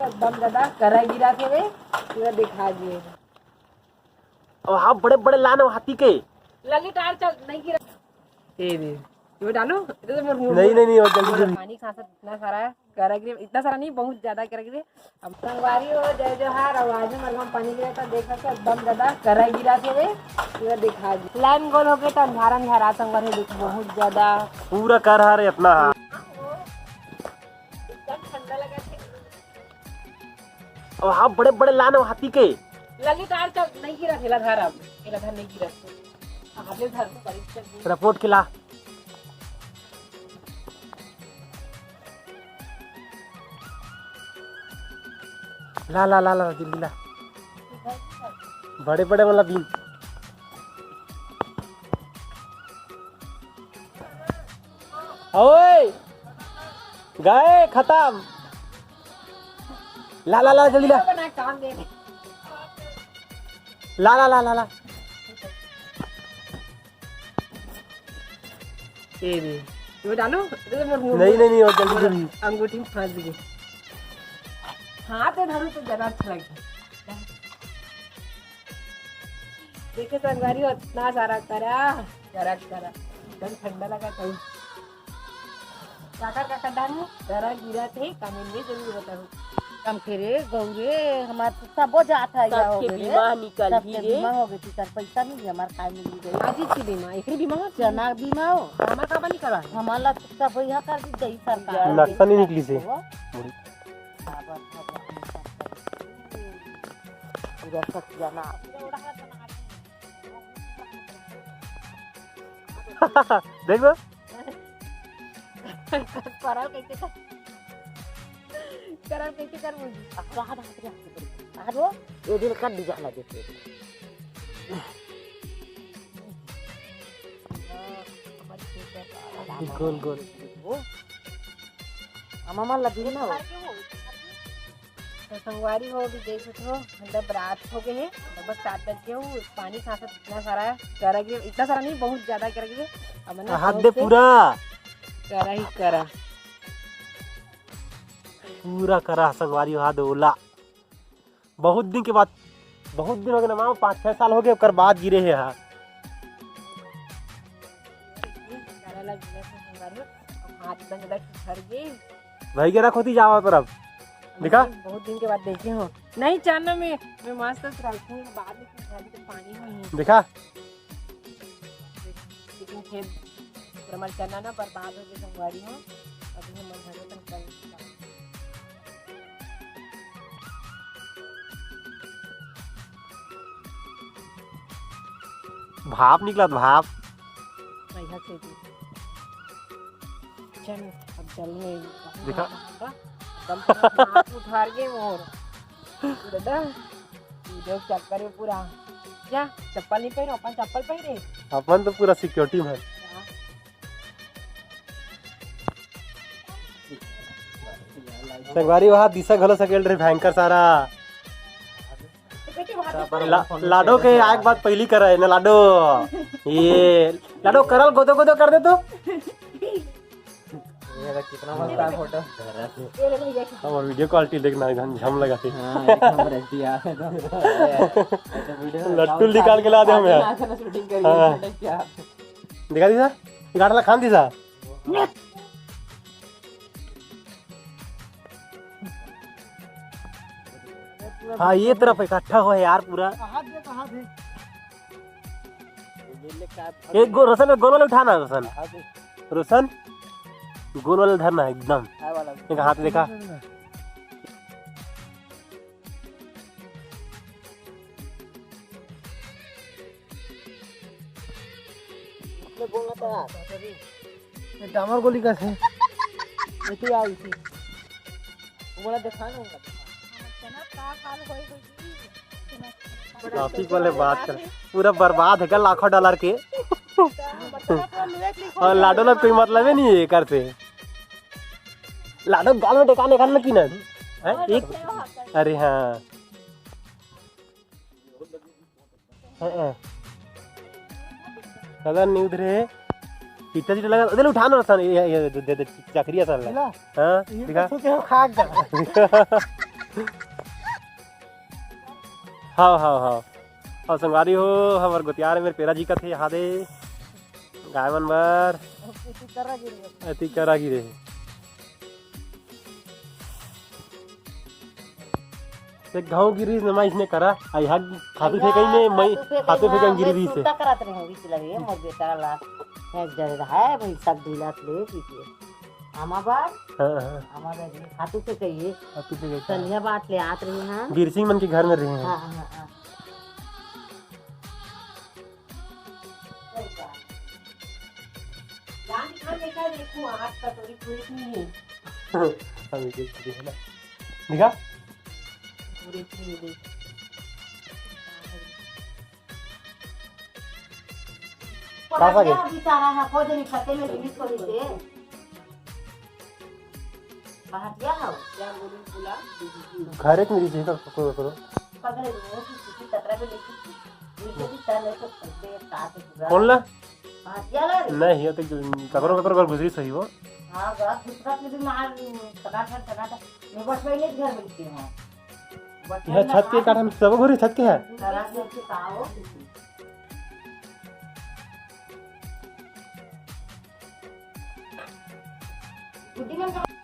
एकदम ज्यादा करा गिरा के वे पूरा दिखा दिए। और हाँ बड़े बड़े लाने हाथी के लगी टायर चल नहीं गिरा ये डालो नहीं नहीं नहीं और जल्दी पानी खासा इतना सारा है करा गिरे इतना सारा नहीं बहुत ज्यादा करा गिरे। अब संगवारी हो जय जोहार आवाज में मरगम पानी गिरा तो देखा तो एकदम ज्यादा करा गिरा के वे पूरा दिखा दिए। लाइन गोल हो गए तो अंधारा अंधारा संगवारी दिख बहुत ज्यादा पूरा कर रहा है इतना ठंडा लगा और हाँ बड़े बड़े लाने हाथी के लगी टायर चल नहीं गिरा ठेला धार अब ठेला धार नहीं गिरा आगे धार को करीब रिपोर्ट खिला ला ला ला ला जल्दी ला बड़े बड़े वाला बीन ओए गए खत्म ला ला ला जल्दी ला बना काम दे ला ला ला ला ला ये डालो नहीं नहीं नहीं और जल्दी जल्दी अंगूठी में फंस गई हाथ में धरो तो ज्यादा अच्छा लगेगा। देखे संगवारी इतना सारा करा एकदम ठंडा लगा था काका काका डालू जरा गिरा थे कामेंगे जरूर बताओ कम फिरे गौरे हमार सब जाता है हो गए बीमा निकल सबके ही बीमा हो गई कर पैसा नहीं हमार काय मिल गई आज की बीमा एकरी बीमा हो जना बीमा हो हमार का बनी करा हमारा सब भैया कर दी गई सरकार नक्शा नहीं निकली से पूरा सच जना देख लो कराओ कैसे कराओ कैसे कर मुझे राहत हाथ आरो ये दिल कर दी जाला देते गोल गोल मामा लगी ना हो तो संगवारी हो भी देख सकते हो मतलब रात हो गए हैं लगभग 7 बज गए हो पानी खासा इतना सारा है करा गिरे इतना सारा नहीं बहुत ज्यादा करा गिरे अब ना हाथ दे पूरा करा ही करा पूरा करा संगवारी हाथ ओला बहुत दिन के बाद बहुत दिन हो गए ना मामा 5-6 साल हो गए ओकर बाद गिरे है हाथ करा लग गया संगवारी अब हाथ बंद कर ठहर गए भाई के रखोती जावा पर अब देखा बहुत दिन के बाद देखे हो नहीं चाहना मैं मस्त रखूँ बाद में तो पानी में देखा लेकिन खेत हमारे चना ना बर्बाद हो गए संगवारी हो अभी हम घरों तक कल भाप निकला भाप पैसा से चल अब चल में देखा हाथ उठा गए मोर दादा वीडियो चक्कर में पूरा जा चप्पल नहीं पहनो अपन चप्पल पहने अपन तो पूरा सिक्योरिटी में संगवारी वहाँ दिशा घलो सकेल रे भयंकर सारा लाडो के आग बात पहली कर है ना लाडो ये लाडो करल गोदो गोदो कर दे तो कितना मस्त है फोटो और वीडियो क्वालिटी देखना झम लगा थी लट्टू निकाल के ला दे हम यार दिखा दी सा गाड़ा खान दी सा हाँ ये तरफ इकट्ठा हो यार पूरा एक गो रोशन गोल वाले उठाना रोशन रोशन गोल वाले धरना एकदम एक हाथ देखा डामर गोली का है ऐसे आई थी बोला देखा ना ट्रैफिक वाले बात कर पूरा बर्बाद है लाखों डॉलर के और लाडो ना कोई मतलब ही नहीं है करते लाडो गाल में टेकाने खाने की ना एक अरे हाँ कलर नहीं उधरे इतना चीज लगा उधर उठाना सन ये दे चक्रिया सन हां दिखा खाक हाँ हाँ हाँ और संगवारी हो हमार गोतियार मेरे पेरा जी का थे हादे गाय मन बर अति करा गिरे एक घाव गिरी न मैं इसने करा आई हग खातू थे कहीं में मैं खातू थे कहीं गिरी रही से करत रहे होगी लगे मोर बेटा ला एक जरे है भाई सब दिलात ले पीछे आमा बात हाँ हाँ हमारे खातू से कहिए खातू थे कहीं तलिया बात ले आत रही हैं वीर सिंह मन के घर में रहे हैं हाँ हाँ हाँ देखो आज का थोड़ी पूरी नहीं है हम एक है ना देखा पूरी नहीं है पापा के बेचारा है खोज नहीं खते में रिलीज कर देते बाहर क्या हो क्या बोलूं बोला घर एक मेरी चाहिए करो करो पगले वो किसी तकरा पे लेके ये भी तरह से करते काट पूरा कौन ला बाहर क्या ला नहीं ये तो ककरो ककरो घर गुजरी सही हो हाँ गा दूसरा से भी मार टकाटा मैं बस पहले घर मिलती हूँ यह छत के काट हम सब घरे छत के है तरह से आओ गुड्डी में